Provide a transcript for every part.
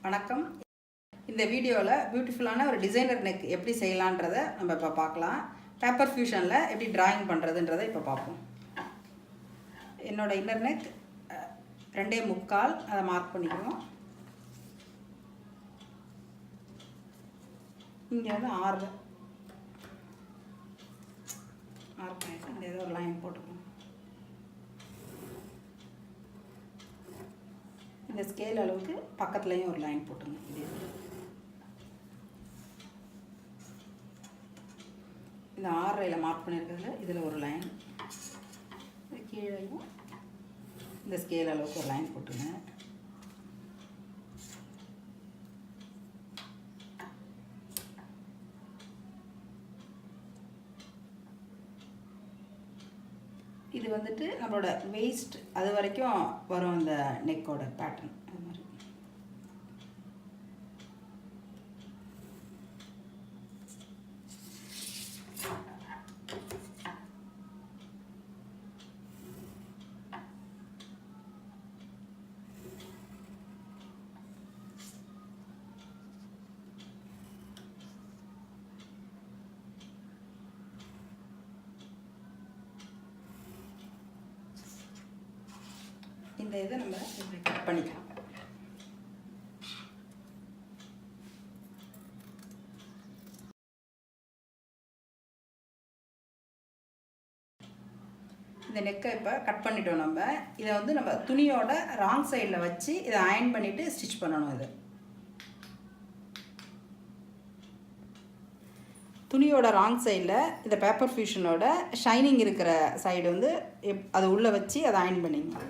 வணக்கம். இந்த வீடியோவில் பியூட்டிஃபுல்லான ஒரு டிசைனர் நெக் எப்படி செய்யலான்றதை நம்ம இப்போ பார்க்கலாம். பேப்பர் ஃபியூஷனில் எப்படி டிராயிங் பண்ணுறதுன்றதை இப்போ பார்ப்போம். என்னோடய இன்னர் நெக் 2.25 அதை மார்க் பண்ணிக்கணும். இங்கே வந்து 6 மார்க் பண்ணிட்டு இந்த ஏதோ ஒரு லைன் போட்டுக்கணும். இந்த ஸ்கேல் அளவுக்கு பக்கத்துலேயும் ஒரு லைன் போட்டுங்க. இந்த 6 மார்க் பண்ணியிருக்கிறதுல இதில் ஒரு லைன், கீழேயும் இந்த ஸ்கேல் அளவுக்கு ஒரு லைன் போட்டுங்க. இது வந்துட்டு நம்மளோட வெயிஸ்ட் அது வரைக்கும் வரும் இந்த நெக்கோட பேட்டர்ன். அது மாதிரி இந்த இதை நம்ம இப்படி கட் பண்ணிக்கலாம். இந்த நெக்கை இப்போ கட் பண்ணிட்டோம். நம்ம இதை வந்து நம்ம துணியோட ராங் சைடில் வச்சு இதை அயர்ன் பண்ணிவிட்டு ஸ்டிச் பண்ணணும். இது துணியோட ராங் சைடில் இந்த பேப்பர் ஃபியூஷனோட ஷைனிங் இருக்கிற சைடு வந்து அதை உள்ளே வச்சு அதை அயர்ன் பண்ணிங்க.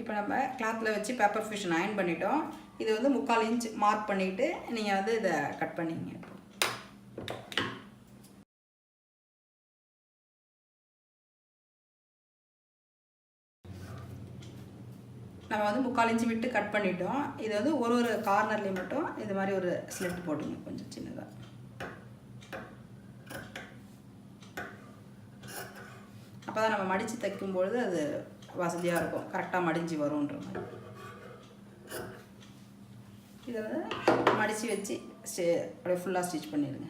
இப்போ நம்ம கிளாத்தில் வச்சு பேப்பர் ஃபியூஷன் அயர்ன் பண்ணிட்டோம். இது வந்து 3/4 இன்ச் மார்க் பண்ணிவிட்டு நீங்கள் வந்து இதை கட் பண்ணிங்க. நம்ம வந்து 3/4 இன்ச் விட்டு கட் பண்ணிட்டோம். இது வந்து ஒரு கார்னர்லேயும் மட்டும் இது மாதிரி ஒரு ஸ்லிட் போட்டுங்க, கொஞ்சம் சின்னதாக. அப்போ தான் நம்ம மடித்து தைக்கும்பொழுது அது வசதியாக இருக்கும், கரெக்டாக மடிஞ்சு வரும்ன்ற மாதிரி. இதை வந்து மடித்து வச்சு அப்படியே ஃபுல்லாக ஸ்டிச் பண்ணிடுங்க.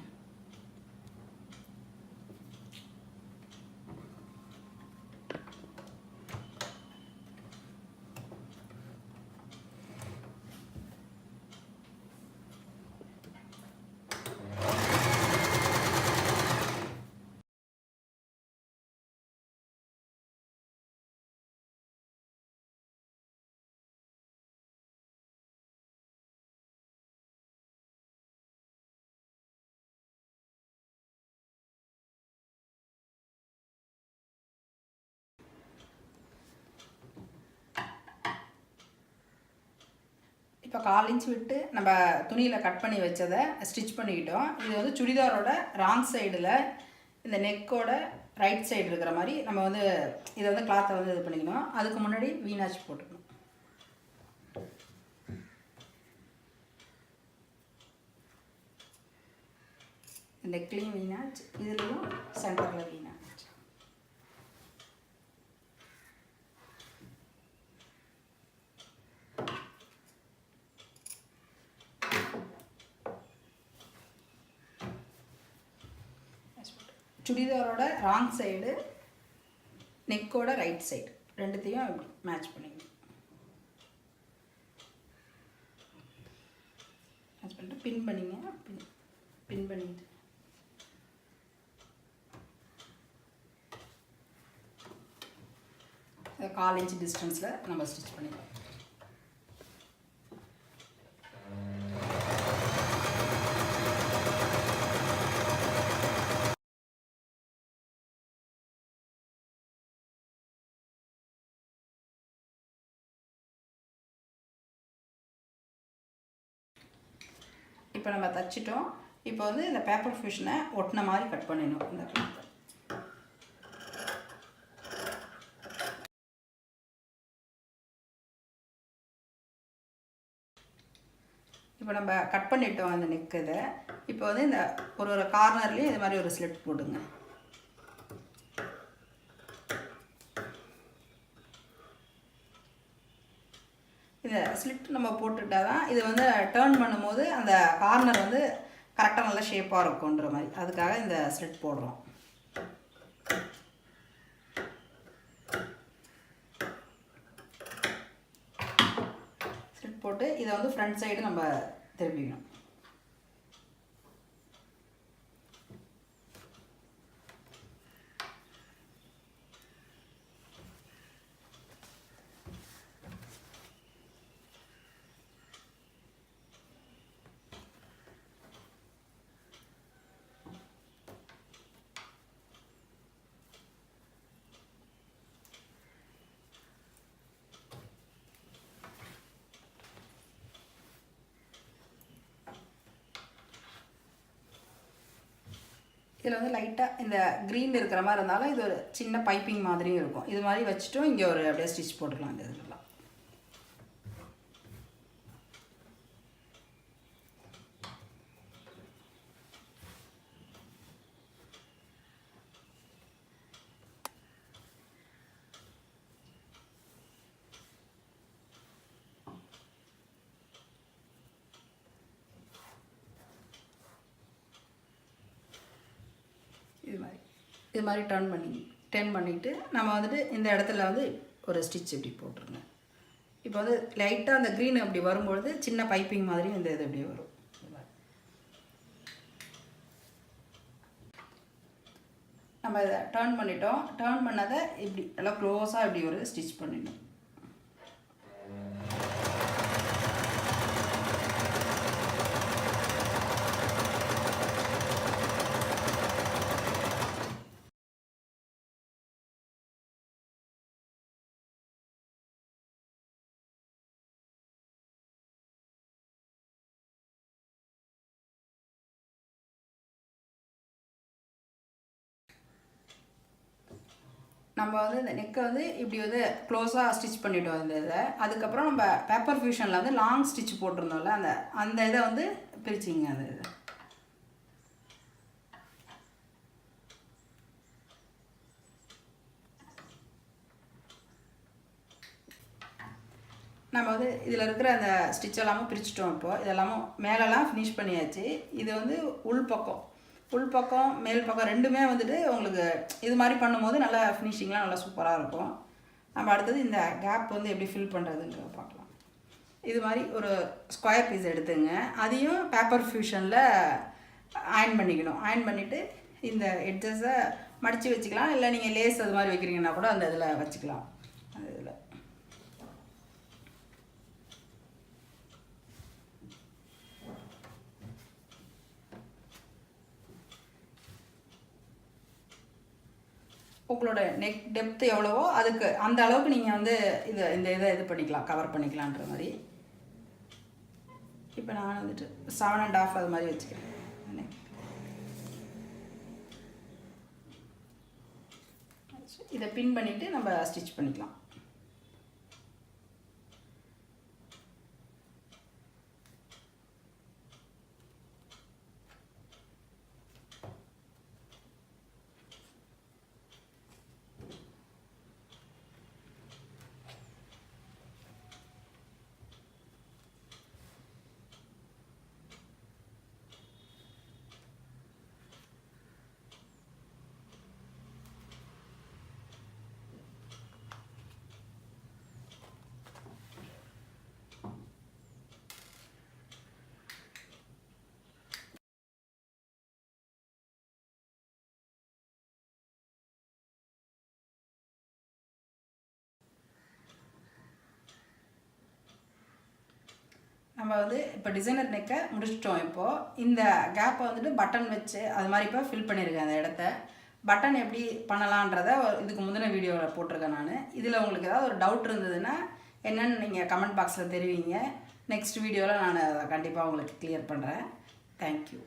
இப்போ 1/4 இன்ச் விட்டு நம்ம துணியில் கட் பண்ணி வச்சதை ஸ்டிச் பண்ணிக்கிட்டோம். இது வந்து சுடிதாரோட ராங் சைடில் இந்த நெக்கோட ரைட் சைடு இருக்கிற மாதிரி நம்ம வந்து இதை வந்து கிளாத்தை வந்து இது பண்ணிக்கணும். அதுக்கு முன்னாடி வீனாச் போட்டுக்கணும். நெக்லையும் வீனாச், இதுலேயும் சென்டரில் வீனாச். சுடிதாரோட ராங் சைடு நெக்கோட ரைட் சைடு ரெண்டுத்தையும் மேட்ச் பண்ணிக்கணும். மேட்ச் பண்ணிட்டு பின் பண்ணிங்க. பின் பண்ணிட்டு அதை 1/4 இன்ச் டிஸ்டன்ஸில் நம்ம ஸ்டிச் பண்ணிக்கலாம். இப்போ நம்ம தச்சிட்டோம். இப்போ வந்து இந்த பேப்பர் ஃபியூஷனை ஒட்டின மாதிரி கட் பண்ணிடணும். இந்த கிளாத்தை இப்போ நம்ம கட் பண்ணிட்டோம் அந்த நெக் இதை. இப்போ வந்து இந்த ஒரு கார்னர்லேயும் இது மாதிரி ஒரு ஸ்லிட் போடுங்க. இந்த ஸ்லிட் நம்ம போட்டுட்டா தான் இது வந்து டேர்ன் பண்ணும்போது அந்த கார்னர் வந்து கரெக்டாக நல்லா ஷேப்பாக இருக்கும்ன்ற மாதிரி, அதுக்காக இந்த ஸ்லிட் போடுறோம். ஸ்லிட் போட்டு இதை வந்து ஃப்ரண்ட் சைடு நம்ம திருப்பிக்கணும். இதில் வந்து லைட்டாக இந்த க்ரீன் இருக்கிற மாதிரி இருந்தாலும் இது ஒரு சின்ன பைப்பிங் மாதிரியும் இருக்கும். இது மாதிரி வச்சுட்டும் இங்கே ஒரு அப்படியே ஸ்டிச் போட்டுக்கலாம். இந்த இதெல்லாம் இது மாதிரி டர்ன் பண்ணிவிட்டு நம்ம வந்துட்டு இந்த இடத்துல வந்து ஒரு ஸ்டிச் இப்படி போட்டுருங்க. இப்போ வந்து லைட்டாக அந்த க்ரீன் அப்படி வரும்பொழுது சின்ன பைப்பிங் மாதிரி இந்த இது இப்படி வரும். நம்ம இதை டர்ன் பண்ணிட்டோம். டர்ன் பண்ணதை இப்படி எல்லாம் க்ளோஸாக இப்படி ஒரு ஸ்டிச் பண்ணிடணும். நம்ம வந்து இந்த நெக்கை வந்து இப்படி வந்து க்ளோஸாக ஸ்டிச் பண்ணிவிட்டோம் இந்த இதை. அதுக்கப்புறம் நம்ம பேப்பர் ஃபியூஷனில் வந்து லாங் ஸ்டிச் போட்டிருந்தோம்ல, அந்த இதை வந்து பிரிச்சிங்க. அந்த இதை நம்ம வந்து இதில் இருக்கிற அந்த ஸ்டிச் எல்லாமே பிரிச்சுட்டோம். இப்போது இதெல்லாமும் மேலெல்லாம் ஃபினிஷ் பண்ணியாச்சு. இது வந்து உள்பக்கம் மேல் பக்கம் ரெண்டுமே வந்துட்டு உங்களுக்கு இது மாதிரி பண்ணும்போது நல்லா ஃபினிஷிங்லாம் நல்லா சூப்பராக இருக்கும். நம்ம அடுத்தது இந்த கேப் வந்து எப்படி ஃபில் பண்ணுறதுன்றத பார்க்கலாம். இது மாதிரி ஒரு ஸ்கொயர் பீஸ் எடுத்துங்க. அதையும் பேப்பர் ஃபியூஷனில் அயன் பண்ணிக்கணும். அயன் பண்ணிவிட்டு இந்த எட்ஜஸை மடித்து வச்சுக்கலாம். இல்லை நீங்கள் லேஸ் அது மாதிரி வைக்கிறீங்கன்னா கூட அந்த இதில் வச்சுக்கலாம். அந்த இதில் உங்களோட நெக் டெப்த் எவ்வளவோ அதுக்கு அந்த அளவுக்கு நீங்கள் வந்து இந்த இதை இது பண்ணிக்கலாம், கவர் பண்ணிக்கலான்ற மாதிரி. இப்போ நான் வந்துட்டு 7.5 அது மாதிரி வச்சுக்கிறேன். இதை பின் பண்ணிவிட்டு நம்ம ஸ்டிச் பண்ணிக்கலாம். நம்ம வந்து இப்போ டிசைனர் நெக்கை முடிச்சிட்டோம். இப்போது இந்த கேப்பை வந்துட்டு பட்டன் வச்சு அது மாதிரி இப்போ ஃபில் பண்ணியிருக்கேன். அந்த இடத்த பட்டன் எப்படி பண்ணலான்றதை இதுக்கு முந்தின வீடியோவில் போட்டிருக்கேன் நான். இதில் உங்களுக்கு ஏதாவது ஒரு டவுட் இருந்ததுன்னா என்னென்னு நீங்கள் கமெண்ட் பாக்ஸில் தெரிவிங்க. நெக்ஸ்ட் வீடியோவில் நான் அதை கண்டிப்பாக உங்களுக்கு கிளியர் பண்ணுறேன். தேங்க்யூ.